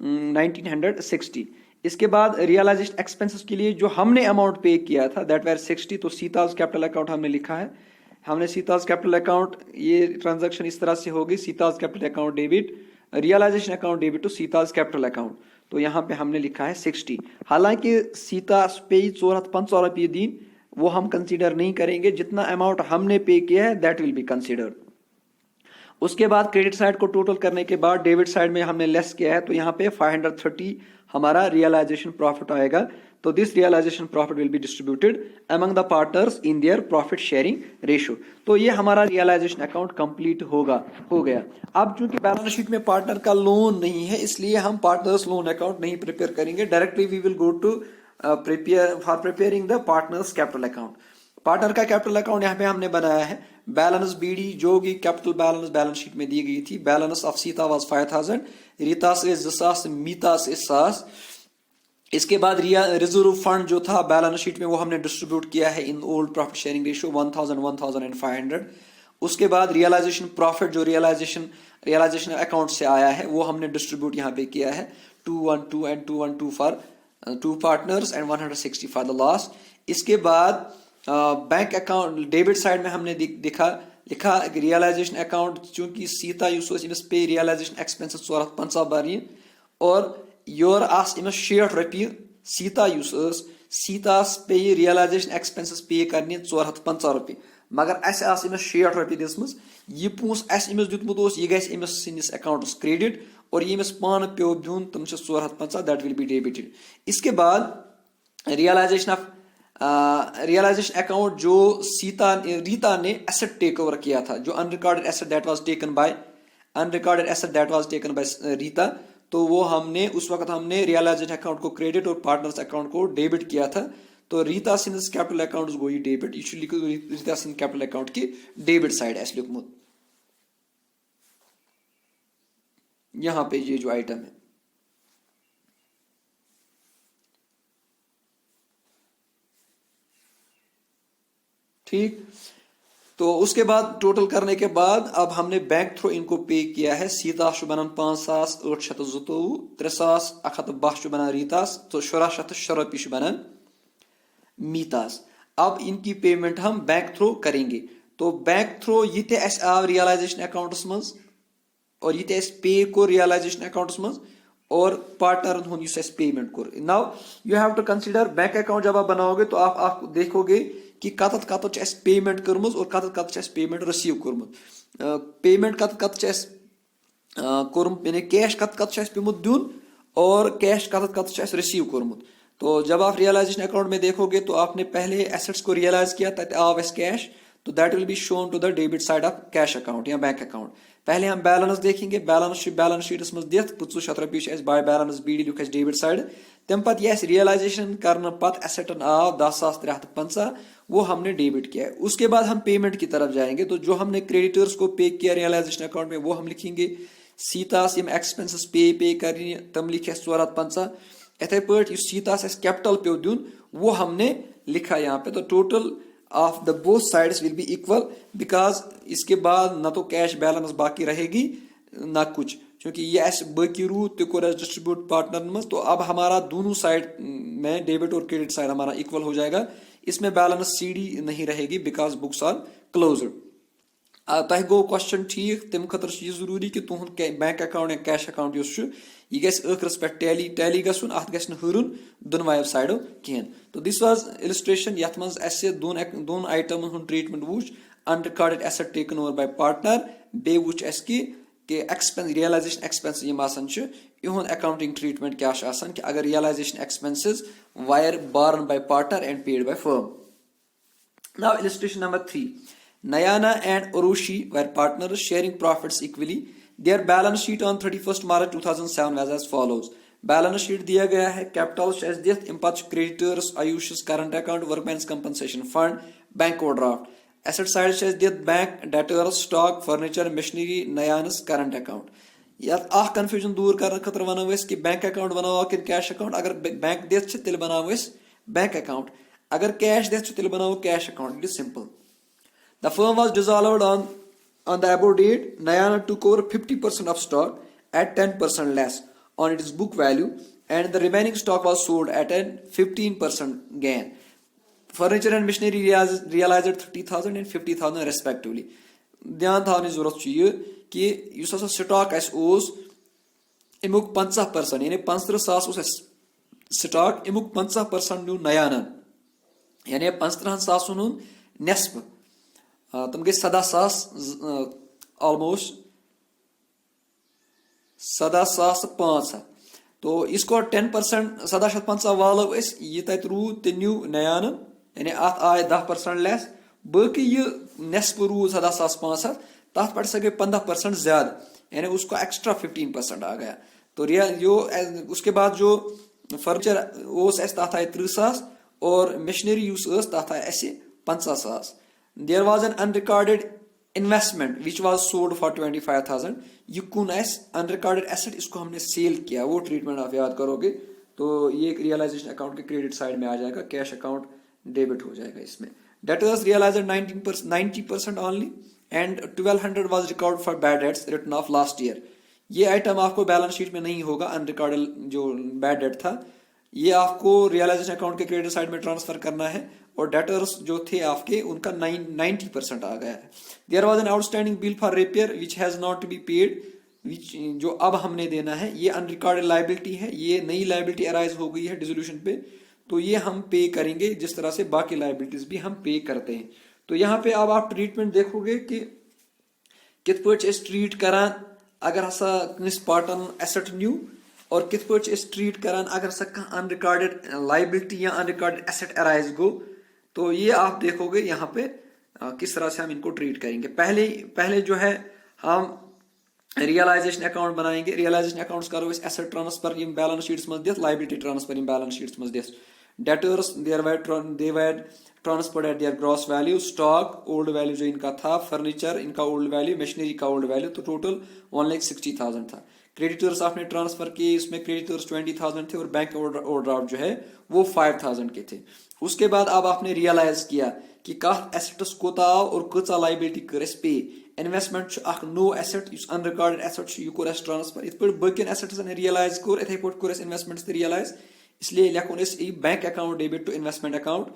1960. اس کے بعد realization expenses کے لیے جو ہم نے amount pay کیا تھا that ویر 60, تو سیتاز کیپٹل اکاؤنٹ ہم نے لکھا ہے. ہم نے سیتاز کیپٹل اکاؤنٹ, یہ ٹرانزیکشن اس طرح سے ہوگی, Sita's capital account debit, realisation account debit to Sita's capital account. تو یہاں پہ ہم نے لکھا ہے 60. حالانکہ سیتاز پے 450 روپیے دین, وہ ہم کنسیڈر نہیں کریں گے. جتنا اماؤنٹ ہم نے پے کیا ہے دیٹ ول بی کنسیڈرڈ. اس کے بعد کریڈٹ سائڈ کو ٹوٹل کرنے کے بعد ڈیبٹ سائڈ میں ہم نے لیس کیا ہے, تو یہاں پہ 530 ہمارا ریئلائزیشن پروفٹ آئے گا. تو this realisation profit will be distributed among the partners in their profit sharing ratio. تو یہ ہمارا ریئلائزیشن اکاؤنٹ کمپلیٹ ہو گیا. اب چونکہ بیلنس شیٹ میں پارٹنر کا لون نہیں ہے, اس لیے ہم پارٹنرز لون اکاؤنٹ نہیں پریپیئر کریں گے. Directly we will go to preparing the partners capital account. Partner کا کیپٹل اکاؤنٹ یہاں پہ ہم نے بنایا ہے. بیلنس بی ڈی جو کہ کیپٹل بیلنس شیٹ میں دی گئی تھی. بیلنس آف سیتا واز 5000, ریتاس اس 2000, میتاس اس 1000. اس کے بعد ریزرو فنڈ جو تھا بیلنس شیٹ میں وہ ہم نے ڈسٹریبیوٹ کیا ہے in old profit sharing ratio 1000 اس کے بعد ریئلائزیشن پروفٹ جو ریئلائزیشن اکاؤنٹ سے آیا ہے وہ ہم نے ڈسٹریبیوٹ یہاں پہ کیا ہے 212 and 212 for 2 partners and 160 for the last. اس کے بعد بینک اکاؤنٹ ڈیبٹ سائڈ میں ہم نے لکھا ریئلائزیشن اکاؤنٹ چونکہ سیتا یوس پے ریئلائزیشن ایکسپینسز 450 برین اور یور آس امس 60 رۄپیہِ سیتا سیتاس پے ریئلائزیشن ایکسپینسز پے کرنہِ 450 رۄپیہِ مگر اسہِ آس أمِس 60 رۄپیہِ دِژمٕژ. یہِ پونٛسہٕ اسہِ أمِس دیُتمُت اوس یہِ گژھِ أمِس سٕنٛدِس اکاؤنٹس کریڈٹ اور یہِ أمِس پانہٕ پیوٚو دیُن تِم چھِ 450 دیٹ ول بی ڈیبٹڈ. اس کے بعد ریئلائزیشن اکاؤنٹ جو ریتا نے ایسٹ ٹیک اوور کیا تھا, جو unrecorded asset that was taken by Rita, تو وہ ہم نے اس وقت ریئلائزیشن اکاؤنٹ کو کریڈٹ اور پارٹنرز اکاؤنٹ کو ڈیبٹ کیا تھا. تو ریتا سندس کیپٹل اکاؤنٹ گو یہ ڈیبٹ, یہ لکھو ریتا سند کیپٹل اکاؤنٹ کی ڈیبٹ سائڈ اس لکھمت یہاں پہ یہ جو آئٹم ہے. ٹھیک, تو اس کے بعد ٹوٹل کرنے کے بعد اب ہم نے بینک تھرو ان کو پے کیا ہے. سیتاس بنان 5822, 3112 بنان ریتاس, تو 1606 رۄپیہِ بنان میتاس. اب ان کی پیمنٹ ہم بینک تھرو کریں گے. تو بینک تھرو یہ تہ اس آو ریئلائزیشن اکاؤنٹس مز اور یہ تہ اس پے کو ریئلائزیشن اکاؤنٹس مز اور پارٹنر ہن یس اس پیمنٹ کور. Now you have to consider bank account جب آپ بناؤ گے تو آپ دیکھو گے کہ کتت اس پیمنٹ کرمز اور کتت اس پیمنٹ رسیو کورمت. پیمنٹ کت اس کورمت یعنی کیش کت اس پیمت دیون اور کیش کت اس رسیو کورمت. تو جب آپ ریئلائزیشن اکاؤنٹ میں دیکھو گے تو آپ نے پہلے ایسٹس کو ریئلائز کیا, تک آو اس کیش, تو that will be shown to the debit side of cash account یا بینک اکاؤنٹ. پہلے ہم بیلنس دیکھیں گے, بیلنس شیٹس مز دتھ 25 رۄپیہِ بائی بیلنس بی ڈی لکھ ڈیبٹ سائڈ. تمہ پتہ یہ ریئلائزیشن کرنے پتہ ایسٹن آو 10,350 وہ ہم نے ڈیبٹ کیا ہے. اس کے بعد ہم پیمنٹ کی طرف جائیں گے. تو جو ہم نے کریڈیٹرس کو پے کیا ریئلائزیشن اکاؤنٹ میں وہ ہم لکھیں گے. سیتاس یم ایکسپینسز پے کرنی تم لکھ 450. اتھے پٲٹھۍ یُس سیتاس اس کیپٹل پیو دیون وہ ہم نے لکھا یہاں پہ. تو total of the both sides will be equal because اس کے بعد نہ تو کیش بیلنس باقی رہے گی نہ کچھ, کیونکہ یہ ایسے باقی روت تو کو ڈسٹریبیوٹ پارٹنر میں. تو اب ہمارا دونوں سائڈ میں ڈیبٹ اور کریڈٹ سائڈ ہمارا ایکول ہو جائے گا. اس میں بیلنس سی ڈی نہیں رہے گی بیکاز بکس آر کلوزڈ. تہ گو کوشچن ٹھیک, تم خاطر یہ ضروری کہ تہد بینک اکاؤنٹ یا کیش اکاؤنٹ یہ گھس ٲخرس پہ ٹیلی گھن ات گھس ہرن دونویو سائڈو کہین. تو دس واز السٹریشن یتھ مز اسہ دون آئٹمن ہند ٹریٹمنٹ وچ. Unrecorded asset taken over by partner, بی وچ اس کہ ایکسپینس ریئلائزیشن ایکسپینس یم آسان یہند اکاؤنٹنگ ٹریٹمنٹ کیا آسان کہ اگر realization expenses were borne by partner and paid by firm. Now illustration number 3. Nayana and Oroshi were partners sharing profits equally. Their balance sheet on 31st March 2007 was as follows. Balance sheet دیا گیا ہے capital شاید دِتھ اَمہِ پتہٕ چھُ creditors Ayush's current account workman's compensation fund bank overdraft. Asset side شاید دِتھ bank debtors stock furniture machinery Nayana's current account. یتھ اکھ کنفیوژن دور کرنے خاطر ونو أسۍ کہ بینک اکاؤنٹ بناوا کِنہٕ کیش اکاؤنٹ. اگر بینک دِتھ چھِ تیٚلہِ بناوو أسۍ بینک اکاؤنٹ, اگر کیش دِتھ چھِ تیٚلہِ بناوو cash account. It is simple. The firm was dissolved on the above date. Nayana took over 50% of stock at 10% less on its book value and the remaining stock was sold at a 15% gain. Furniture and machinery realized 30,000 and 50,000 respectively. دھیان تھاونٕچ ضرورت چھُ یہِ کہِ یُس ہسا stock اَسہِ اوس امیُک 50% یعنی 15,000 اوس اَسہِ سٹاک امیُک 50% نیوٗ نیانن یعنی 15,000 ہُنٛد نٮ۪صف تِم گٔے 17,000 آلموسٹ 17,500. تو اس کو 10% 1750 والو أسۍ یہِ تَتہِ روٗد تہِ نیوٗ نیانن یعنی اتھ آے 10% لیس باقی یہ نصف روز 17,500 تحت پڑھ سکے 15% زیادہ یعنی اس کو ایکسٹرا 15% آ گیا. تو اس کے بعد جو فرنیچر اس تحت آئے 30,000 اور مشینری یوس تحت آئے ایسے 50,000. There was an in recorded investment which was sold for 25,000. یہ کن ان ریکارڈیڈ ایسٹ اس کو ہم نے سیل کیا وہ ٹریٹمنٹ آپ یاد کرو گے تو یہ ریئلائزیشن اکاؤنٹ کے کریڈٹ سائڈ میں آ جائے گا کیش اکاؤنٹ ڈیبٹ ہو جائے گا اس میں. Debtors realized 90% only and 1,200 was recorded for bad debts written off last year. یہ آئٹم آپ کو بیلنس شیٹ میں نہیں ہوگا ان ریکارڈڈ جو بیڈ ڈیٹ تھا یہ آپ کو ریئلائزیشن اکاؤنٹ کے کریڈٹ سائڈ میں ٹرانسفر کرنا ہے اور ڈیٹرز جو تھے آپ کے ان کا 90% آ گیا ہے. There was an outstanding bill for repair which has not to be paid جو اب ہم نے دینا ہے. یہ ان ریکارڈڈ لائبلٹی ہے یہ نئی لائبلٹی ارائز ہو گئی ہے ڈیزولوشن پہ تو یہ ہم پے کریں گے جس طرح سے باقی لائبلٹیز بھی ہم پے کرتے ہیں. تو یہاں پہ اب آپ ٹریٹمنٹ دیکھو گے کہ کت پٲٹھۍ چھِ أسۍ ٹریٹ کران اگر ہسا کٲنٛسہِ پارٹن ایسٹ نیو اور کت پٲٹھۍ چھِ أسۍ ٹریٹ کران اگر ہسا کانٛہہ ان ریکارڈڈ لائبلٹی یا ان ریکارڈڈ ایسٹ ارائز گو. تو یہ آپ دیکھو گے یہاں پہ کس طرح سے ہم ان کو ٹریٹ کریں گے. پہلے جو ہے ہم ریئلائزیشن اکاؤنٹ بنائیں گے. ریئلائزیشن اکاؤنٹس کرو أسۍ ایسٹ ٹرانسفر یم بیلنس شیٹس منٛز دِتھ لائبلٹی ٹرانسفر یم بیلنس شیٹس منٛز دِتھ. Debtors they were transferred at their gross value. Stock old value جو ان کا تھا furniture ان کا old value machinery کا old value تو total 1,60,000 تھا. Creditors آپ نے ٹرانسفر کیے اس میں creditors 20,000 تھے اور بینک اوور ڈرافٹ جو ہے وہ 5,000 کے تھے. اس کے بعد اب آپ نے ریئلائز کیا کہ کتھ ایسٹس کوتا آو اور کۭژاہ لائبلٹی کر اس پے. انویسٹمنٹ چھُ اکھ نو ایسٹ یُس ان ریکارڈڈ ایسٹ چھُ یہ کوٚر اَسہِ ٹرانسفر یِتھ پٲٹھۍ باقین ایسٹسن ریئلائز کوٚر یِتھے پٲٹھۍ کوٚر اَسہِ انویسٹمنٹس تہِ ریئلائز اس لیے لیکھون أسۍ bank account debit to investment account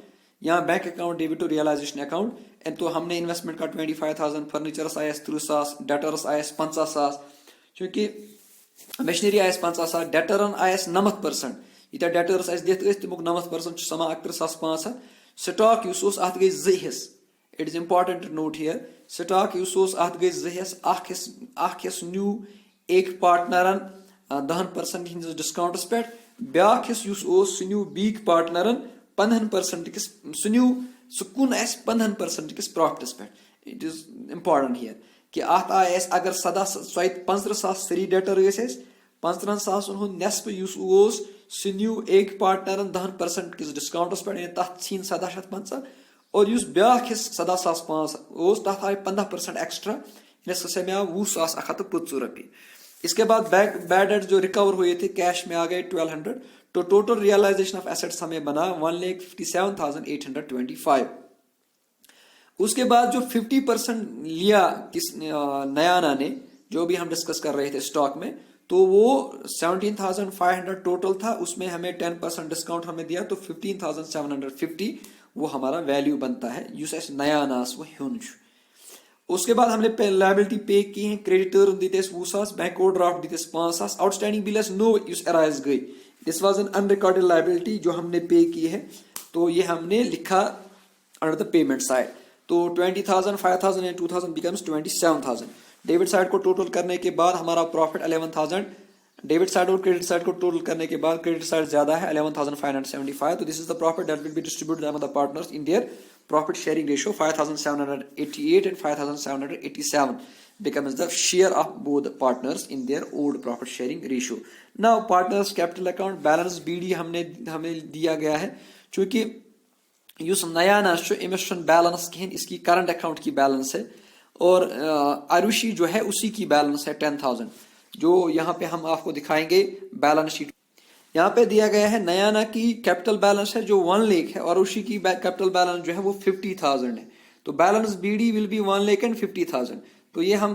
یا bank account debit to realisation account. تو ہم نے انویسٹمنٹ کا 25,000 فرنیچرس آئے 30,000 ڈیٹرس آئے 50,000 چونکہ مشینری آئے 50,000 ڈیٹرن آئے 90% ییٖتیاہ ڈیٹرس اَسہِ دِتھ ٲسۍ تمیُک 90% چھُ سمان 31,500. سٹاک یُس اوس اتھ گٔے 2 حصہٕ. It is important to note here stock یُس اوس اتھ گٔے 2 حصہٕ. اکھ حصہٕ نیوٗ ایک پارٹنرن 10% ہٕنٛدِس ڈسکاؤنٹس پٮ۪ٹھ بیاکھ حصہٕ یُس اوس سُہ نیوٗ بیٚیہِ پارٹنرن 15% کِس سُہ کُن اَسہِ 15% کِس پرافٹس پٮ۪ٹھ. اٹ از امپارٹنٹ ہیئر کہ اتھ آیہِ اَسہِ اگر 15,000 سٲری ڈیٹر ٲسۍ اَسہِ 15,000 ہُنٛد نٮ۪صف یُس اوس سُہ نیوٗ ایک پارٹنرن 10% کِس ڈسکاؤنٹس پٮ۪ٹھ یعنی تتھ ژھیٚنۍ 1750 اور یُس بیاکھ حصہٕ 17,500 اوس تتھ آیہِ 15% ایکسٹرا یعنی سُہ سمیو 20,150 رۄپیہِ. اس کے بعد بیڈ ڈیٹ جو ریکور ہوئے تھے کیش میں آ گئے 1,200 تو ٹوٹل ریئلائزیشن آف ایسٹس ہمیں بنا 1,57,825. اس کے بعد جو 50% لیا کس نیانا نے جو بھی ہم ڈسکس کر رہے تھے اسٹاک میں تو وہ 17,500 ٹوٹل تھا اس میں ہمیں 10% ڈسکاؤنٹ ہمیں دیا تو 15,750 وہ ہمارا ویلیو بنتا ہے یُس اَسہِ نیاناس وہ ہیون چھُ. اس کے بعد ہم نے لائبلٹی پے کی ہیں. کریڈیٹر دیتے 20,000 بینک اوور ڈرافٹ دیتے 5,000 آؤٹ اسٹینڈنگ بلز نو یُس ارائز گئی this was an in recorded liability جو ہم نے پے کی ہے تو یہ ہم نے لکھا انڈر دا پیمنٹ سائڈ. تو 20,000 5,000 اینڈ 2,000 بیکمس 27,000. ڈیبٹ سائڈ کو ٹوٹل کرنے کے بعد ہمارا پروفٹ 11,000. ڈیبٹ سائڈ اور کریڈٹ سائڈ کو ٹوٹل کرنے کے بعد کریڈٹ سائڈ زیادہ ہے 11,575. تو this is the profit that will be distributed among the partners in their profit sharing ratio 5,788 and 5,787 becomes the share of both partners in their old profit sharing ratio. Now partners capital account balance BD ہمیں دیا گیا ہے چونکہ یُس نیانا چھُ أمِس چھُنہٕ balance کہین اس کی کرنٹ اکاؤنٹ کی بیلنس ہے اور آروشی جو ہے اسی کی بیلنس ہے 10,000 جو یہاں پہ ہم آپ کو دکھائیں گے بیلنس شیٹ. یہاں پہ دیا گیا ہے نیانا کی کیپٹل بیلنس ہے جو 1 lakh ہے اور اروشی کی کیپٹل بیلنس جو ہے وہ 50,000 ہے. تو balance B D will be 1 lakh and 50,000. تو یہ ہم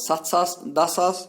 7,000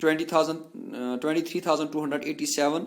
23,287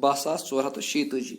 12,487।